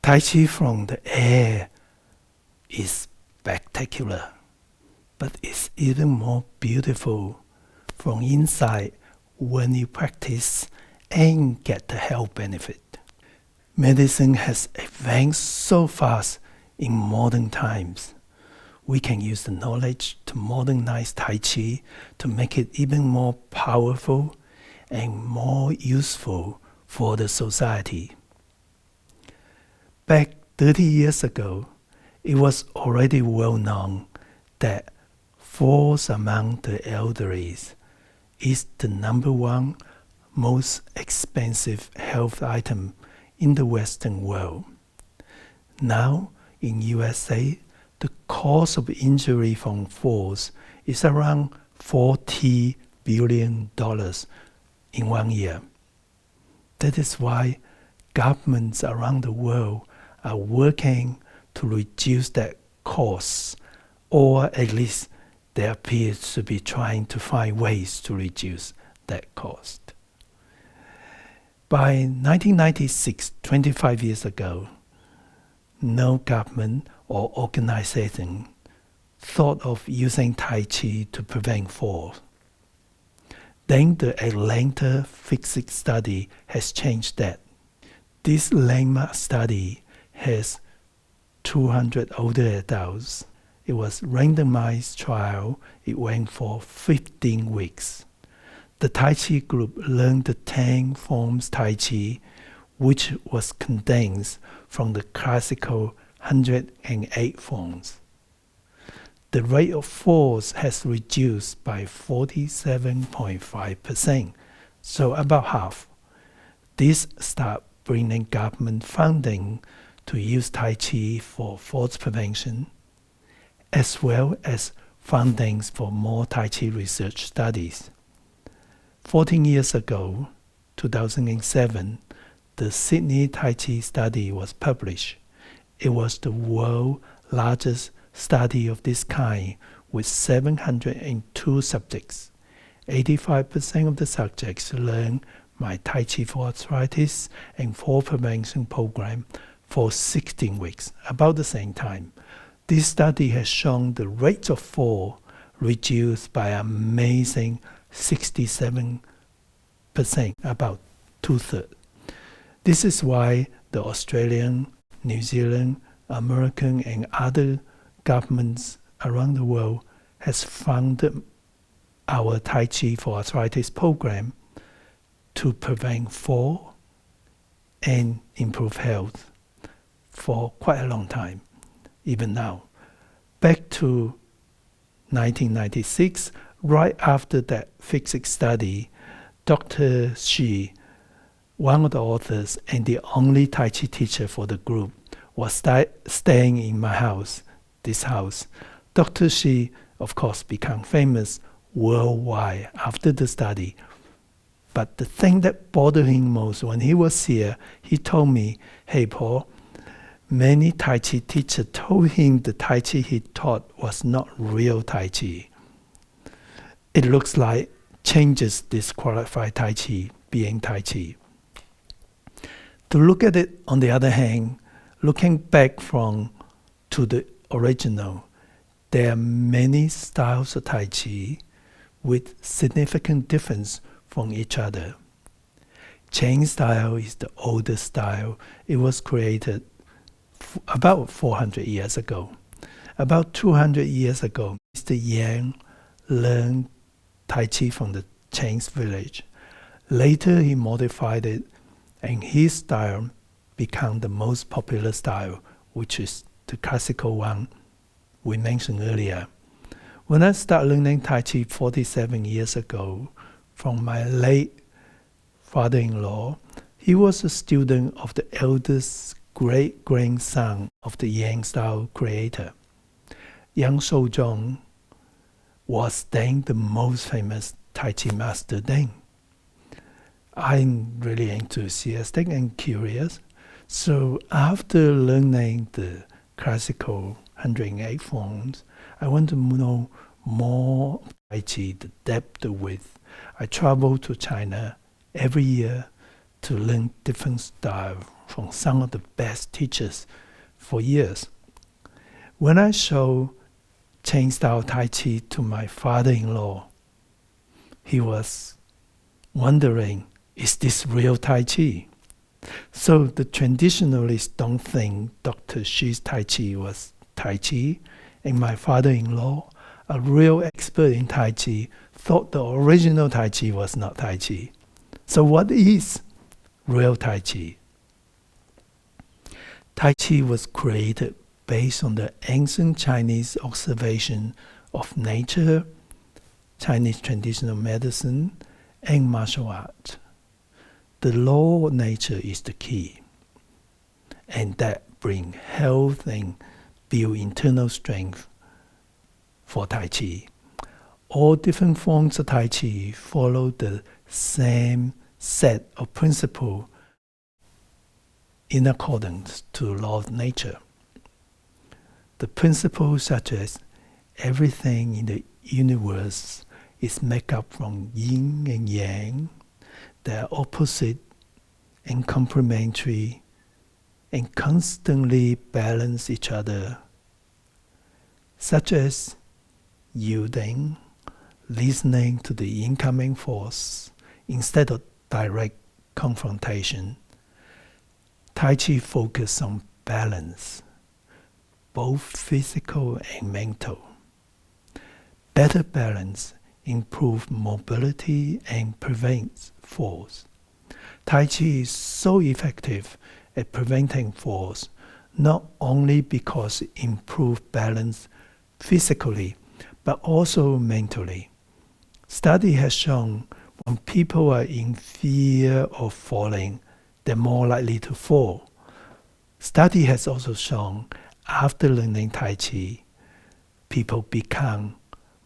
Tai Chi from the air is spectacular, but it's even more beautiful from inside when you practice and get the health benefit. Medicine has advanced so fast in modern times. We can use the knowledge to modernize Tai Chi to make it even more powerful and more useful for the society. Back 30 years ago, it was already well known that falls among the elderly is the number one most expensive health item in the Western world. Now, in USA, the cost of injury from falls is around $40 billion in 1 year. That is why governments around the world are working to reduce that cost, or at least they appear to be trying to find ways to reduce that cost. By 1996, 25 years ago, no government or organization thought of using Tai Chi to prevent falls. Then the Atlanta physics study has changed that. This landmark study has 200 older adults. It was a randomized trial. It went for 15 weeks. The Tai Chi group learned the 10 forms Tai Chi, which was condensed from the classical 108 forms. The rate of falls has reduced by 47.5%, so about half. This started bringing government funding to use Tai Chi for falls prevention, as well as funding for more Tai Chi research studies. 14 years ago, 2007, the Sydney Tai Chi study was published. It was the world's largest study of this kind with 702 subjects. 85% of the subjects learned my Tai Chi for Arthritis and Fall Prevention program for 16 weeks, about the same time. This study has shown the rate of fall reduced by an amazing 67%, about two-thirds. This is why the Australian, New Zealand, American, and other governments around the world has funded our Tai Chi for Arthritis program to prevent fall and improve health for quite a long time, even now. Back to 1996, right after that physics study, Dr. Shi, one of the authors and the only Tai Chi teacher for the group, was staying in my house, this house. Dr. Shi, of course, became famous worldwide after the study. But the thing that bothered him most when he was here, he told me, "Hey Paul, many Tai Chi teachers told him the Tai Chi he taught was not real Tai Chi. It looks like changes disqualify Tai Chi being Tai Chi." To look at it on the other hand, looking back to the original, there are many styles of Tai Chi with significant difference from each other. Chain style is the oldest style. It was created about 400 years ago. About 200 years ago, Mr. Yang learned Tai Chi from the Chinese village. Later, he modified it, and his style became the most popular style, which is the classical one we mentioned earlier. When I started learning Tai Chi 47 years ago from my late father-in-law, he was a student of the eldest great-grandson of the Yang style creator. Yang Shouzhong was then the most famous Tai Chi master then. I'm really enthusiastic and curious, so after learning the classical 108 forms, I want to know more Tai Chi, the depth, the width. I travel to China every year to learn different styles from some of the best teachers for years. When I show chain style Tai Chi to my father-in-law, he was wondering, is this real Tai Chi? So the traditionalists don't think Dr. Shi's Tai Chi was Tai Chi, and my father-in-law, a real expert in Tai Chi, thought the original Tai Chi was not Tai Chi. So what is real Tai Chi? Tai Chi was created based on the ancient Chinese observation of nature, Chinese traditional medicine, and martial art. The law of nature is the key, and that brings health and build internal strength for Tai Chi. All different forms of Tai Chi follow the same set of principles in accordance to the law of nature. The principles such as everything in the universe is made up from yin and yang, they are opposite and complementary and constantly balance each other, such as yielding, listening to the incoming force instead of direct confrontation. Tai Chi focuses on balance, both physical and mental. Better balance improves mobility and prevents falls. Tai Chi is so effective at preventing falls, not only because it improves balance physically, but also mentally. Study has shown when people are in fear of falling, they're more likely to fall. Study has also shown after learning Tai Chi, people become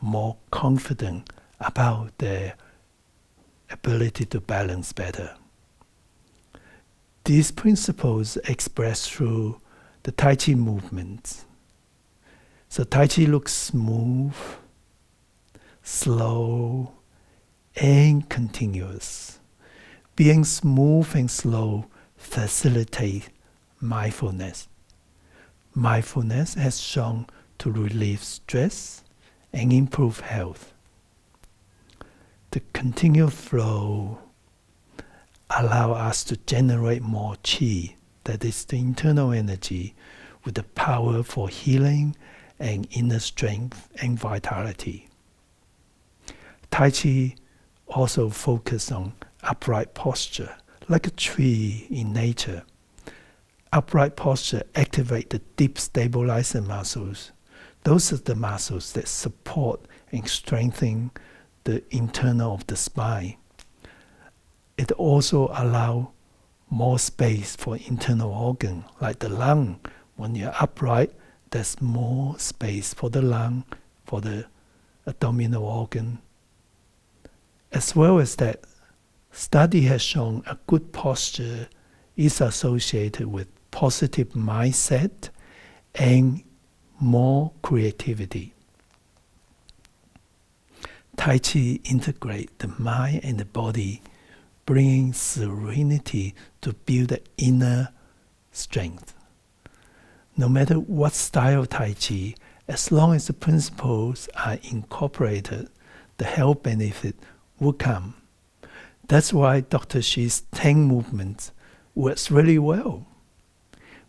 more confident about their ability to balance better. These principles expressed through the Tai Chi movements. So Tai Chi looks smooth, slow, and continuous. Being smooth and slow facilitates mindfulness. Mindfulness has shown to relieve stress and improve health. The continual flow allows us to generate more qi, that is the internal energy, with the power for healing and inner strength and vitality. Tai Chi also focuses on upright posture, like a tree in nature. Upright posture activates the deep stabilizer muscles. Those are the muscles that support and strengthen the internal of the spine. It also allows more space for internal organs, like the lung. When you're upright, there's more space for the lung, for the abdominal organ. As well as that, study has shown a good posture is associated with positive mindset and more creativity. Tai Chi integrates the mind and the body, bringing serenity to build the inner strength. No matter what style of Tai Chi, as long as the principles are incorporated, the health benefit will come. That's why Dr. Shi's 10 movements works really well.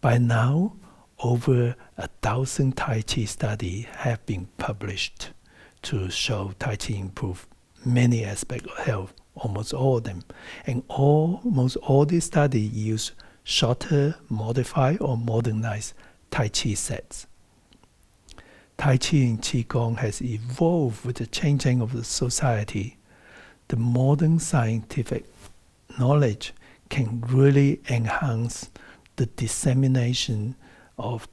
By now, over 1,000 Tai Chi studies have been published to show Tai Chi improve many aspects of health, almost all of them. And almost all these studies use shorter, modified, or modernized Tai Chi sets. Tai Chi and Qigong has evolved with the changing of the society. The modern scientific knowledge can really enhance the dissemination of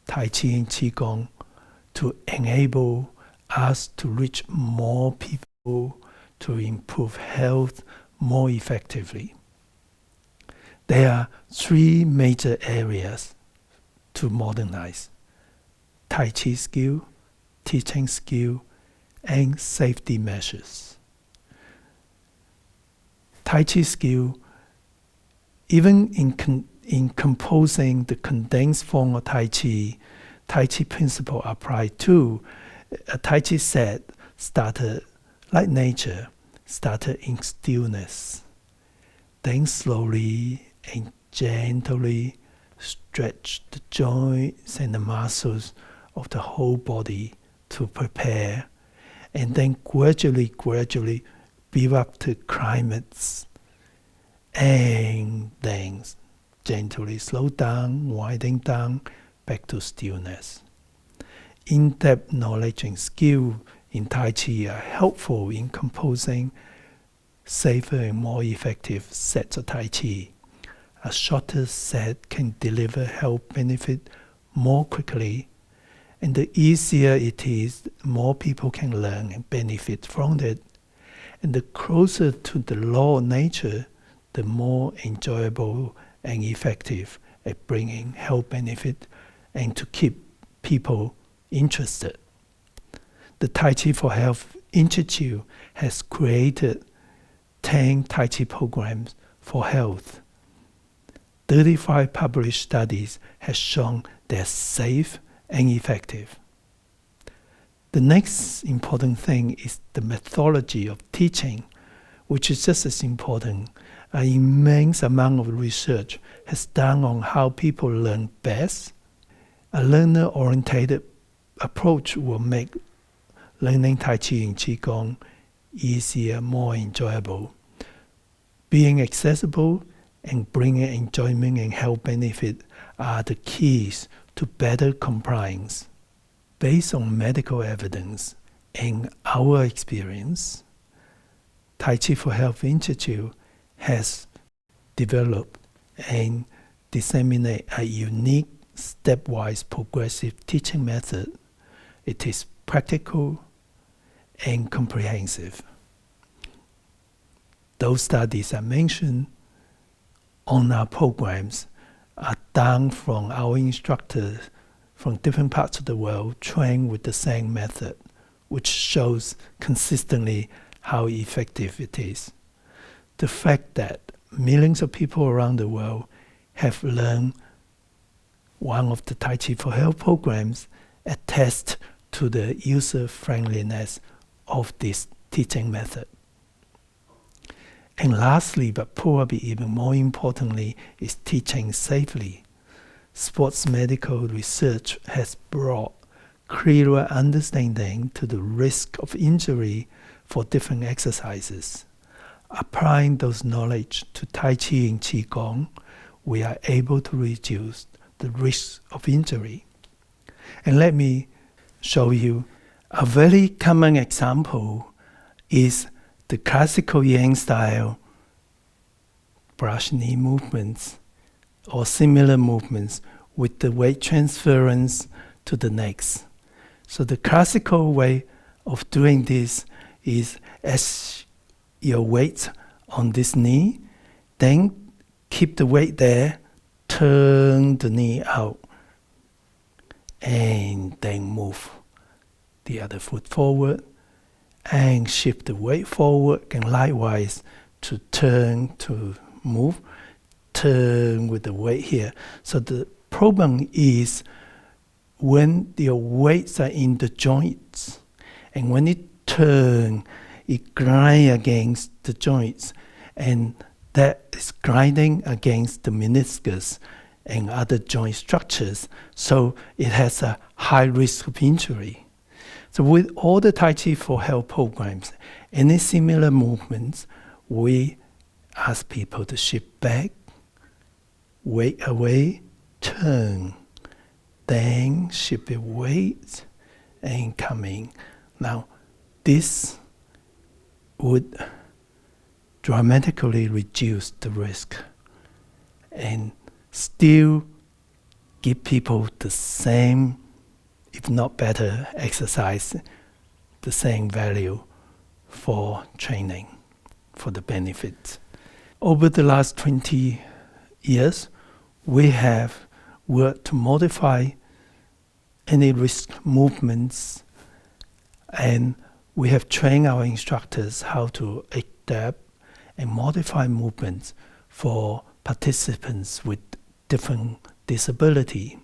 Tai Chi and Qigong to enable us to reach more people, to improve health more effectively. There are 3 major areas to modernize: Tai Chi skill, teaching skill, and safety measures. Tai Chi skill, even in composing the condensed form of Tai Chi, Tai Chi principle applied to a Tai Chi set started like nature, started in stillness. Then slowly and gently stretch the joints and the muscles of the whole body to prepare, and then gradually build up the climax, and then gently slow down, winding down, back to stillness. In-depth knowledge and skill in Tai Chi are helpful in composing safer and more effective sets of Tai Chi. A shorter set can deliver health benefit more quickly, and the easier it is, the more people can learn and benefit from it. And the closer to the law of nature, the more enjoyable and effective at bringing health benefit and to keep people interested. The Tai Chi for Health Institute has created 10 Tai Chi programs for health. 35 published studies have shown they're safe and effective. The next important thing is the methodology of teaching, which is just as important. An immense amount of research has done on how people learn best. A learner-oriented approach will make learning Tai Chi and Qigong easier, more enjoyable. Being accessible and bringing enjoyment and health benefit are the keys to better compliance. Based on medical evidence and our experience, Tai Chi for Health Institute has developed and disseminated a unique stepwise progressive teaching method. It is practical and comprehensive. Those studies I mentioned on our programs are done from our instructors from different parts of the world trained with the same method, which shows consistently how effective it is. The fact that millions of people around the world have learned one of the Tai Chi for Health programs attests to the user-friendliness of this teaching method. And lastly, but probably even more importantly, is teaching safely. Sports medical research has brought clearer understanding to the risk of injury for different exercises. Applying those knowledge to Tai Chi and Qigong, we are able to reduce the risk of injury. And let me show you a very common example is the classical Yang style brush knee movements or similar movements with the weight transference to the necks. So the classical way of doing this is as your weight on this knee, then keep the weight there, turn the knee out, and then move the other foot forward and shift the weight forward, and likewise to turn to move, turn with the weight here. So the problem is when your weights are in the joints, and when it turns, it grinds against the joints, and that is grinding against the meniscus and other joint structures, so it has a high risk of injury. So with all the Tai Chi for Health programs, any similar movements, we ask people to shift back, weight away, turn, then shift the weight, and coming. Now, this would dramatically reduce the risk and still give people the same, if not better, exercise, the same value for training, for the benefits. Over the last 20 years, we have worked to modify any risk movements, and we have trained our instructors how to adapt and modify movements for participants with different disability.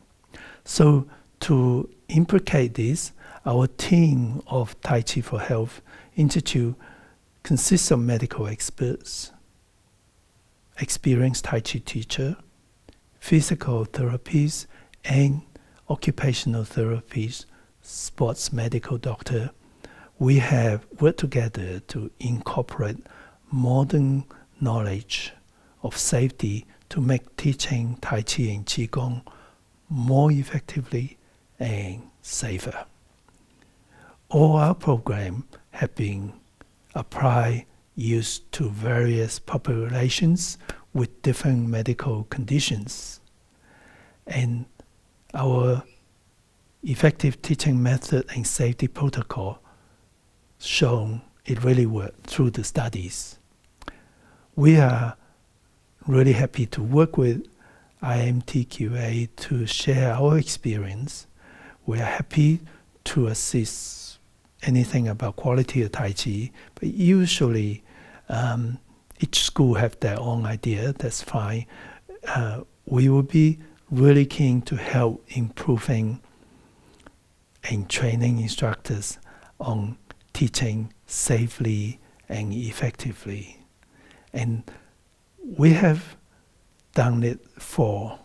So to implicate this, our team of Tai Chi for Health Institute consists of medical experts, experienced Tai Chi teacher, physical therapists, and occupational therapists, sports medical doctor. We have worked together to incorporate modern knowledge of safety to make teaching Tai Chi and Qigong more effectively and safer. All our programs have been applied, used to various populations with different medical conditions. And our effective teaching method and safety protocol shown it really worked through the studies. We are really happy to work with IMTQA to share our experience. We are happy to assist anything about quality of Tai Chi, but usually each school have their own idea. That's fine. We will be really keen to help improving and training instructors on teaching safely and effectively. And we have done it for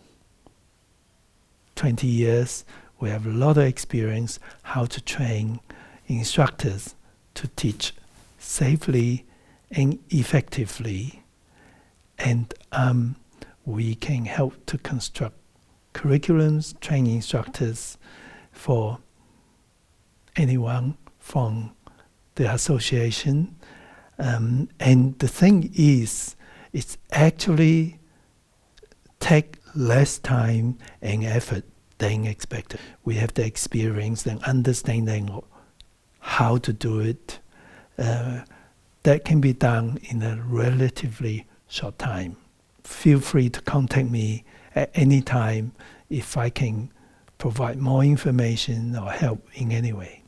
20 years. We have a lot of experience how to train instructors to teach safely and effectively. And we can help to construct curriculums, train instructors for anyone from the association. And the thing is, it's actually take less time and effort than expected. We have the experience and understanding of how to do it. That can be done in a relatively short time. Feel free to contact me at any time if I can provide more information or help in any way.